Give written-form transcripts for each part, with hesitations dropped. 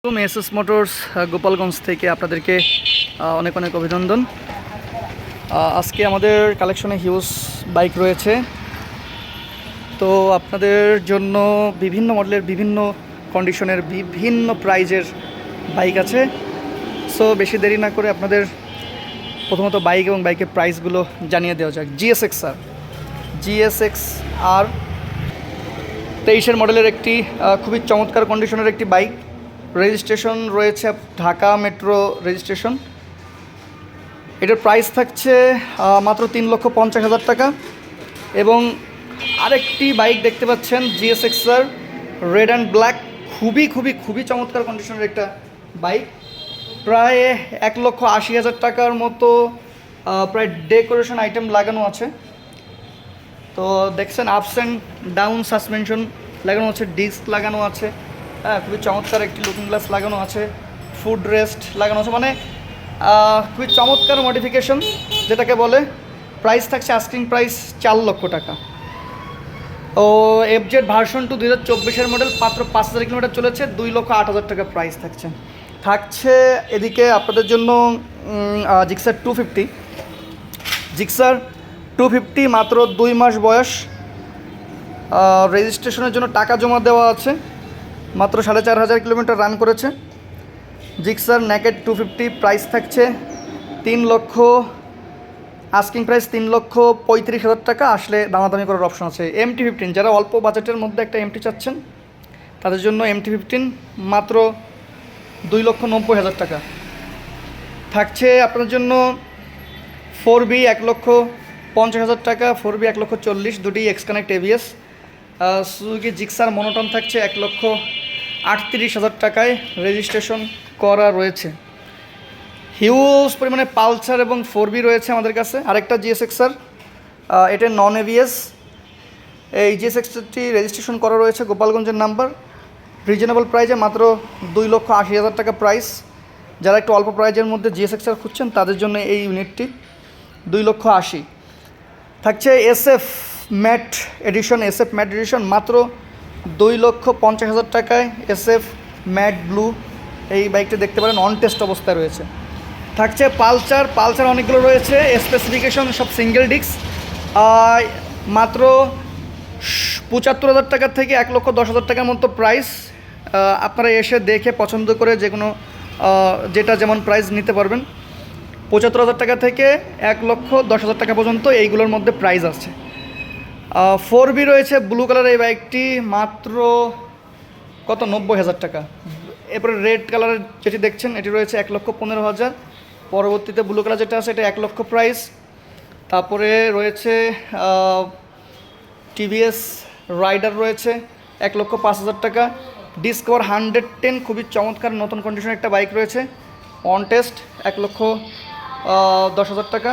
SS motors Gopalganj থেকে আপনাদেরকে অনেক অনেক অভিনন্দন। আজকে আমাদের কালেকশনে হিউজ বাইক রয়েছে, তো আপনাদের জন্য বিভিন্ন মডেলের বিভিন্ন কন্ডিশনের বিভিন্ন প্রাইজের বাইক আছে। সো বেশি দেরি না করে আপনাদের প্রথমত বাইক এবং বাইকের প্রাইসগুলো জানিয়ে দেওয়া যাক। জিএসএক্স আর 23-এর মডেলের একটি খুবই চমৎকার কন্ডিশনের একটি বাইক। রেজিস্ট্রেশন রয়েছে ঢাকা মেট্রো রেজিস্ট্রেশন। এটার প্রাইস থাকছে মাত্র 3,50,000 টাকা। এবং আরেকটি বাইক দেখতে পাচ্ছেন জিএসএক্সআর রেড অ্যান্ড ব্ল্যাক, খুবই চমৎকার কন্ডিশনের একটা বাইক। প্রায় 1,80,000 টাকার মতো প্রায় ডেকোরেশন আইটেম লাগানো আছে। তো দেখছেন আপস অ্যান্ড ডাউন সাসপেনশন লাগানো আছে, ডিস্ক লাগানো আছে, হ্যাঁ খুবই চমৎকার একটি লুকিং গ্লাস লাগানো আছে, ফুড রেস্ট লাগানো আছে, মানে খুবই চমৎকার মডিফিকেশন যেটাকে বলে। প্রাইস থাকছে আস্কিং প্রাইস 4 লক্ষ টাকা। ও এফজেড ভার্সন 2 2024-এর মডেল, মাত্র 5,000 কিলোমিটার চলেছে, 2,08,000 টাকা প্রাইস থাকছে। এদিকে আপনাদের জন্য জিক্সার 250 মাত্র 2 মাস বয়স, রেজিস্ট্রেশনের জন্য টাকা জমা দেওয়া আছে, মাত্র 4,500 কিলোমিটার রান করেছে। জিক্সার নেকেড 250 প্রাইস থাকছে 3 লক্ষ, আস্কিং প্রাইস 3,35,000 টাকা। আসলে দামাদামি করার অপশন আছে। MT-15 যারা অল্প বাজেটের মধ্যে একটা MT চাচ্ছেন তাদের জন্য MT-15 মাত্র 2,90,000 টাকা থাকছে। আপনার জন্য 4B 1,50,000 টাকা, 4B 1,40,000, দুটি X Connect ABS। Suzuki Gixxer monotone থাকছে 1,38,000 টাকায়, রেজিস্ট্রেশন করা রয়েছে। হিউজ পরিমাণে পালসার এবং 4B রয়েছে আমাদের কাছে। আরেকটা জিএসএক্সআর, এটা নন ABS। এই জিএসএক্সআরটি রেজিস্ট্রেশন করা রয়েছে গোপালগঞ্জের নাম্বার, রিজনেবল প্রাইজে মাত্র 2,80,000 টাকা প্রাইস। যারা একটু অল্প প্রাইজের মধ্যে জিএসএক্সআর খুঁজছেন তাদের জন্য এই ইউনিটটি 2,80,000 থাকছে। SF ম্যাট এডিশন মাত্র 2,50,000 টাকায়। SF ম্যাট ব্লু এই বাইকটি দেখতে পারেন, অন টেস্ট অবস্থায় রয়েছে। থাকছে পালসার অনেকগুলো রয়েছে, স্পেসিফিকেশন সব সিঙ্গেল ডিস্ক, মাত্র 75,000 টাকা থেকে 1,10,000 টাকার মতো প্রাইস। আপনারা এসে দেখে পছন্দ করে যে কোনো যেটা যেমন প্রাইস নিতে পারবেন। 75,000 টাকা থেকে 1,10,000 টাকা পর্যন্ত এইগুলোর মধ্যে প্রাইস আছে। 4B রয়েছে ব্লু কালার, এই বাইকটি মাত্র 90,000 টাকা। এরপরে রেড কালারের যেটি দেখছেন এটি রয়েছে 1,15,000। পরবর্তীতে ব্লু কালার যেটা আছে এটা 1 লক্ষ প্রাইস। তারপরে রয়েছে TVS রাইডার রয়েছে 1,05,000 টাকা। ডিসকভার 110 খুবই চমৎকার নতুন কন্ডিশনের একটা বাইক রয়েছে, অন টেস্ট 1,10,000 টাকা।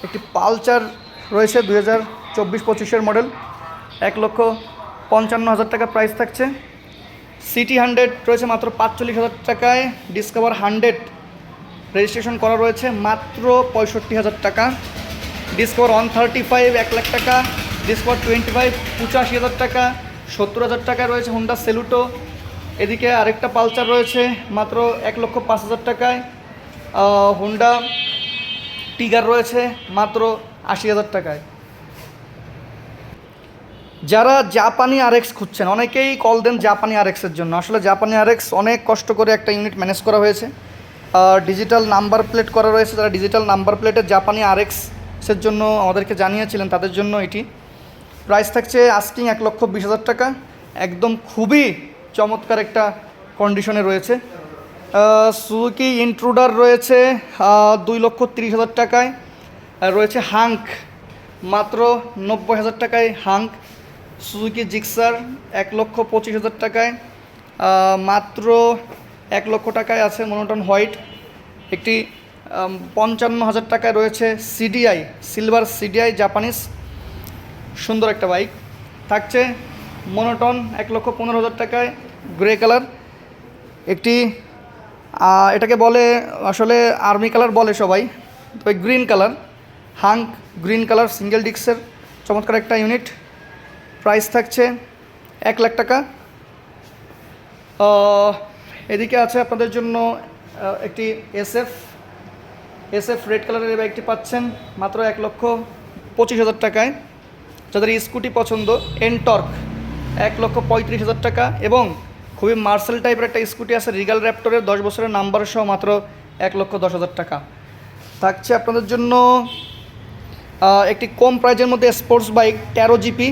একটি পালসার রয়েছে 2024-25-এর মডেল, 1,55,000 টাকা প্রাইস থাকছে। সিটি 100 রয়েছে মাত্র 45,000 টাকায়। ডিসকভার 100 রেজিস্ট্রেশন করা রয়েছে মাত্র 65,000 টাকা। ডিসকভার 135 1 লাখ টাকা। ডিসকভার 25 85,000 টাকা। 70,000 টাকায় রয়েছে হোন্ডা সেলুটো। এদিকে আরেকটা পালসার রয়েছে মাত্র 1,05,000 টাকায়। হোন্ডা টিগার রয়েছে মাত্র 80,000 টাকায়। যারা জাপানি RX খুঁজছেন, অনেকেই কল দেন জাপানি RX-এর জন্য। আসলে জাপানি RX অনেক কষ্ট করে একটা ইউনিট ম্যানেজ করা হয়েছে, ডিজিটাল নাম্বার প্লেট করা রয়েছে। যারা ডিজিটাল নাম্বার প্লেটের জাপানি RX-এর জন্য আমাদেরকে জানিয়েছিলেন তাদের জন্য এটি প্রাইস থাকছে আস্কিং 1,20,000 টাকা। একদম খুবই চমৎকার একটা কন্ডিশনে রয়েছে। সুজুকি ইন্ট্রুডার রয়েছে 2,30,000 টাকায়। রয়েছে হাঙ্ক মাত্র 90,000 টাকায় হাঙ্ক। সুজুকি জিক্সার 1,25,000 টাকায়, মাত্র 1 লক্ষ টাকায় আছে মনোটন হোয়াইট। একটি 55,000 টাকায় রয়েছে CDI সিলভার CDI জাপানিজ, সুন্দর একটা বাইক থাকছে। মনোটন 1,15,000 টাকায় গ্রে কালার। একটি এটাকে বলে আসলে আর্মি কালার বলে সবাই, তো green colour, hunk green colour single ডিস্কের চমৎকার একটা ইউনিট। প্রাইস থাকছে 1 লাখ টাকা। এদিকে আছে আপনাদের জন্য একটি এসএফ রেড কালারের এই বাইকটি পাচ্ছেন মাত্র 1,25,000 টাকায়। যাদের স্কুটি পছন্দ এনটর্ক 1,35,000 টাকা, এবং খুবই মার্সেল টাইপের একটা স্কুটি আছে রিগাল র্যাপটরের 10 বছরের নাম্বার সহ মাত্র 1,10,000 টাকা। থাকছে আপনাদের জন্য একটি কম প্রাইজের মধ্যে স্পোর্টস বাইক 13 জিপি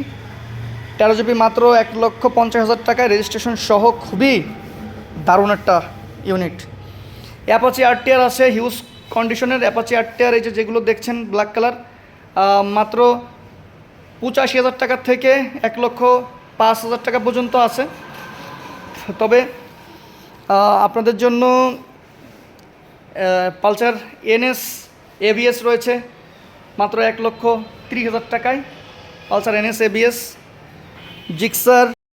মাত্র 1,50,000 টাকায় রেজিস্ট্রেশন সহ, খুবই দারুণ একটা ইউনিট। অ্যাপাচি আরটিআর আছে হিউজ কন্ডিশনের অ্যাপাচি আরটিআর, এই যেগুলো দেখছেন ব্ল্যাক কালার, মাত্র 85,000 টাকা থেকে 1,05,000 টাকা পর্যন্ত আছে। তবে আপনাদের জন্য পালসার এনএস এবিএস রয়েছে মাত্র 1,30,000 টাকায়। Pulsar NS ABS, Gixxer